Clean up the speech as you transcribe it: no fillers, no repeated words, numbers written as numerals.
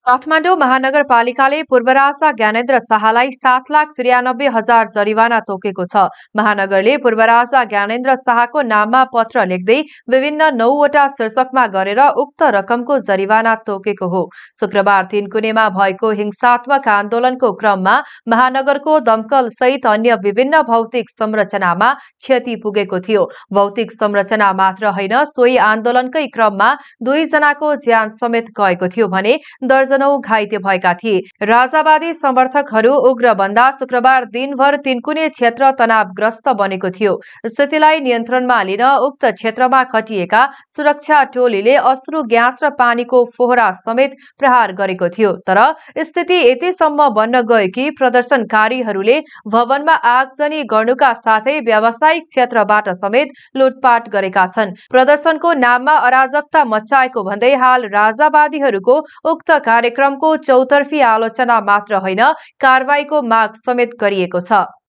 काठमाडौँ महानगरपालिकाले पूर्वराजा ज्ञानेन्द्र शाहलाई 7,93,000 जरिवाना तोकेको छ। महानगरले पूर्वराजा ज्ञानेन्द्र शाहको नाममा पत्र लेख्दै विभिन्न 9वटा शीर्षकमा गरेर उक्त रकमको जरिवाना तोकेको हो। शुक्रबार तीनकुनेमा भएको हिंसात्मक आन्दोलनको क्रममा महानगरको दमकल सहित अन्य विभिन्न भौतिक संरचनामा क्षति पुगेको थियो। भौतिक संरचना मात्र होइन, सोही आन्दोलनकै क्रममा 2 जनाको ज्यान समेत गएको थियो भने दर्जनौं घाइते भएका थिए। राजावादी समर्थकहरू उग्र बन्दा शुक्रबार दिनभर तीनकुने क्षेत्र तनावग्रस्त बनेको थियो। स्थितिलाई नियन्त्रणमा लिन उक्त क्षेत्रमा खटिएका सुरक्षा टोलीले अश्रु ग्यास र पानीको फोहरा समेत प्रहार गरेको थियो। तर स्थिति यतिसम्म बन्न गयो कि प्रदर्शनकारीहरूले भवनमा आगजनी गर्नुका साथै व्यावसायिक क्षेत्रबाट समेत लुटपाट गरेका छन्। प्रदर्शनको नाममा अराजकता मच्चाएको भन्दै हाल राजावादीहरूको उक्त कार्यक्रमको चौतर्फी आलोचना मात्र होइन, कारबाहीको माग समेत गरिएको छ।